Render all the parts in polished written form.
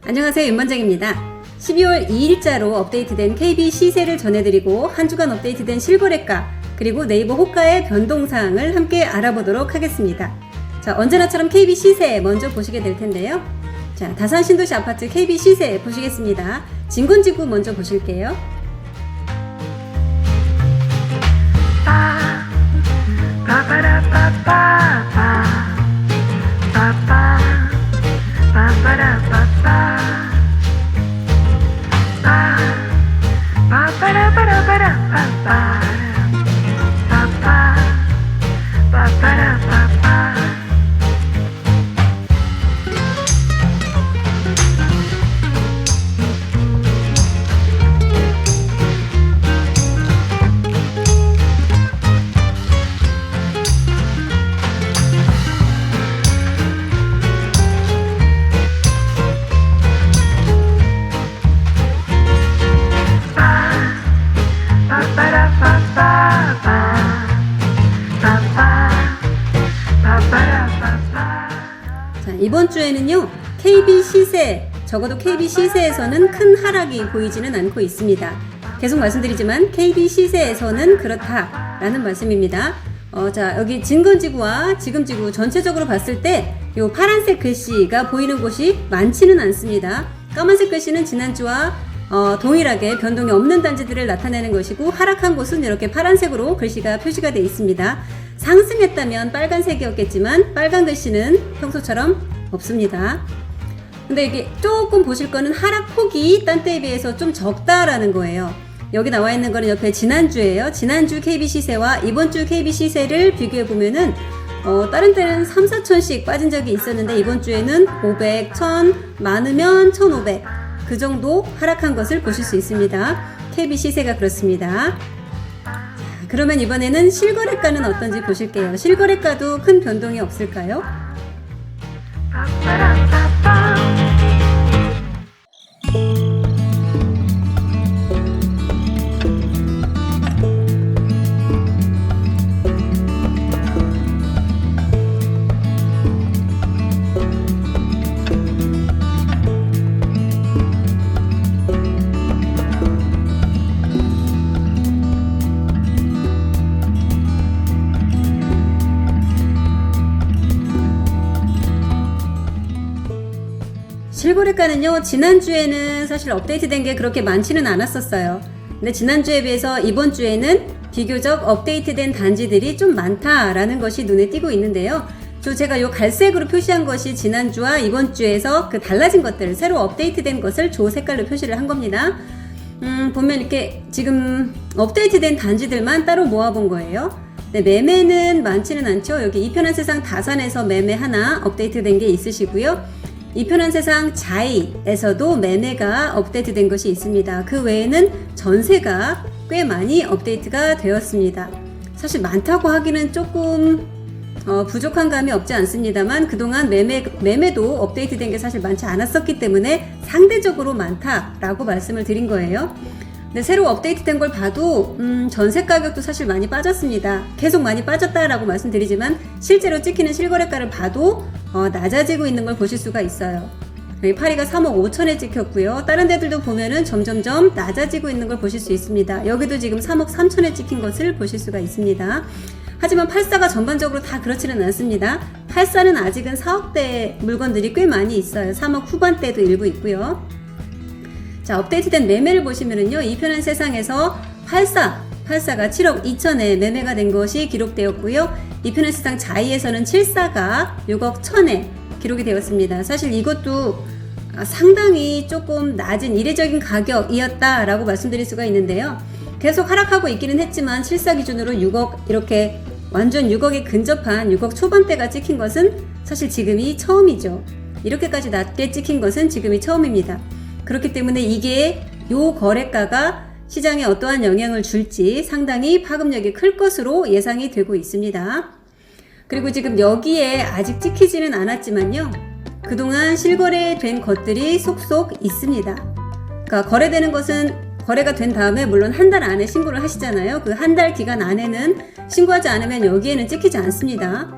안녕하세요, 윤반장입니다. 12월 2일자로 업데이트된 KB 시세를 전해드리고 한 주간 업데이트된 실거래가 그리고 네이버 호가의 변동사항을 함께 알아보도록 하겠습니다. 자, 언제나처럼 KB 시세 먼저 보시게 될 텐데요. 자, 다산 신도시 아파트 KB 시세 보시겠습니다. 진군지구 먼저 보실게요. 이번 주에는요, KB 시세, 적어도 KB 시세에서는 큰 하락이 보이지는 않고 있습니다. 계속 말씀드리지만 KB 시세에서는 그렇다라는 말씀입니다. 자, 여기 진건지구와 지금지구 전체적으로 봤을 때 요 파란색 글씨가 보이는 곳이 많지는 않습니다. 까만색 글씨는 지난주와 동일하게 변동이 없는 단지들을 나타내는 것이고, 하락한 곳은 이렇게 파란색으로 글씨가 표시가 되어 있습니다. 상승했다면 빨간색이었겠지만 빨간 글씨는 평소처럼 없습니다. 근데 이게 조금 보실 거는 하락폭이 딴 때에 비해서 좀 적다라는 거예요. 여기 나와 있는 거는 옆에 지난주예요. 지난주 KB 시세와 이번 주 KB 시세를 비교해 보면은 다른 때는 3, 4천씩 빠진 적이 있었는데 이번 주에는 500, 1000, 많으면 1500 그 정도 하락한 것을 보실 수 있습니다. KB 시세가 그렇습니다. 자, 그러면 이번에는 실거래가는 어떤지 보실게요. 실거래가도 큰 변동이 없을까요? 실거래가는요, 지난주에는 사실 업데이트된 게 그렇게 많지는 않았었어요. 근데 지난주에 비해서 이번 주에는 비교적 업데이트된 단지들이 좀 많다라는 것이 눈에 띄고 있는데요. 제가 요 갈색으로 표시한 것이 지난주와 이번 주에서 그 달라진 것들, 새로 업데이트된 것을 조 색깔로 표시를 한 겁니다. 보면 이렇게 지금 업데이트된 단지들만 따로 모아본 거예요. 네, 매매는 많지는 않죠. 여기 이편한 세상 다산에서 매매 하나 업데이트된 게 있으시고요. 이편한 세상 자이에서도 매매가 업데이트된 것이 있습니다. 그 외에는 전세가 꽤 많이 업데이트가 되었습니다. 사실 많다고 하기는 조금 부족한 감이 없지 않습니다만, 그동안 매매도 업데이트된 게 사실 많지 않았었기 때문에 상대적으로 많다라고 말씀을 드린 거예요. 근데 새로 업데이트된 걸 봐도 전세 가격도 사실 많이 빠졌습니다. 계속 많이 빠졌다라고 말씀드리지만 실제로 찍히는 실거래가를 봐도 낮아지고 있는 걸 보실 수가 있어요. 여기 파리가 3억 5천에 찍혔고요. 다른 데들도 보면은 점점점 낮아지고 있는 걸 보실 수 있습니다. 여기도 지금 3억 3천에 찍힌 것을 보실 수가 있습니다. 하지만 84가 전반적으로 다 그렇지는 않습니다. 84는 아직은 4억대 물건들이 꽤 많이 있어요. 3억 후반대도 일부 있고요. 자, 업데이트된 매매를 보시면은요, 이편한 세상에서 84가 7억 2천에 매매가 된 것이 기록되었고요. 이편한 세상 자이에서는 74가 6억 1천에 기록이 되었습니다. 사실 이것도 상당히 조금 낮은 이례적인 가격이었다라고 말씀드릴 수가 있는데요. 계속 하락하고 있기는 했지만 74 기준으로 6억, 이렇게 완전 6억에 근접한 6억 초반대가 찍힌 것은 사실 지금이 처음이죠. 이렇게까지 낮게 찍힌 것은 지금이 처음입니다. 그렇기 때문에 이게 요 거래가가 시장에 어떠한 영향을 줄지 상당히 파급력이 클 것으로 예상이 되고 있습니다. 그리고 지금 여기에 아직 찍히지는 않았지만요, 그동안 실거래된 것들이 속속 있습니다. 그러니까 거래되는 것은 거래가 된 다음에 물론 한 달 안에 신고를 하시잖아요. 그 한 달 기간 안에는 신고하지 않으면 여기에는 찍히지 않습니다.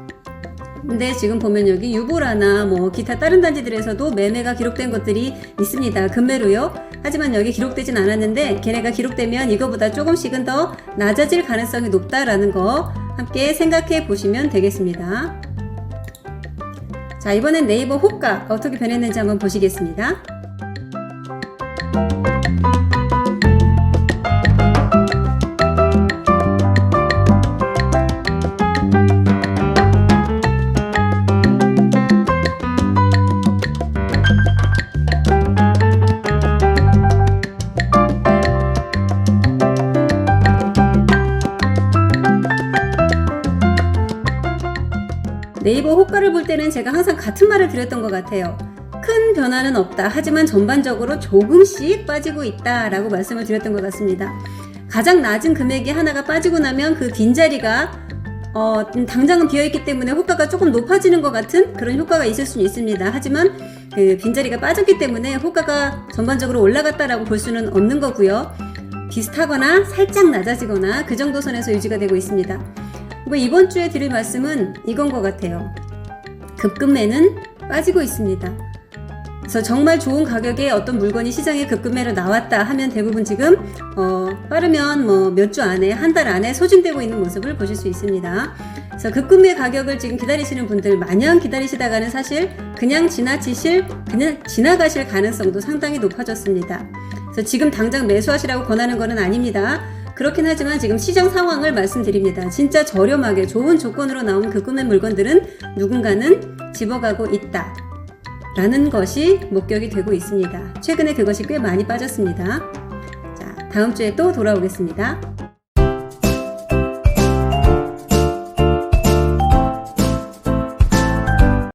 근데 지금 보면 여기 유보라나 뭐 기타 다른 단지들에서도 매매가 기록된 것들이 있습니다. 급매로요. 하지만 여기 기록되진 않았는데 걔네가 기록되면 이거보다 조금씩은 더 낮아질 가능성이 높다라는 거 함께 생각해 보시면 되겠습니다. 자, 이번엔 네이버 호가 어떻게 변했는지 한번 보시겠습니다. 네이버 호가를 볼 때는 제가 항상 같은 말을 드렸던 것 같아요. 큰 변화는 없다. 하지만 전반적으로 조금씩 빠지고 있다 라고 말씀을 드렸던 것 같습니다. 가장 낮은 금액이 하나가 빠지고 나면 그 빈자리가 당장은 비어있기 때문에 호가가 조금 높아지는 것 같은 그런 효과가 있을 수는 있습니다. 하지만 그 빈자리가 빠졌기 때문에 호가가 전반적으로 올라갔다라고 볼 수는 없는 거고요. 비슷하거나 살짝 낮아지거나 그 정도 선에서 유지가 되고 있습니다. 이번 주에 드릴 말씀은 이건 것 같아요. 급급매는 빠지고 있습니다. 그래서 정말 좋은 가격에 어떤 물건이 시장에 급급매로 나왔다 하면 대부분 지금 빠르면 뭐 몇 주 안에 한 달 안에 소진되고 있는 모습을 보실 수 있습니다. 그래서 급급매 가격을 지금 기다리시는 분들 마냥 기다리시다가는 사실 그냥 지나가실 가능성도 상당히 높아졌습니다. 그래서 지금 당장 매수하시라고 권하는 것은 아닙니다. 그렇긴 하지만 지금 시장 상황을 말씀드립니다. 진짜 저렴하게 좋은 조건으로 나온 급급매 물건들은 누군가는 집어가고 있다 라는 것이 목격이 되고 있습니다. 최근에 그것이 꽤 많이 빠졌습니다. 자, 다음 주에 또 돌아오겠습니다.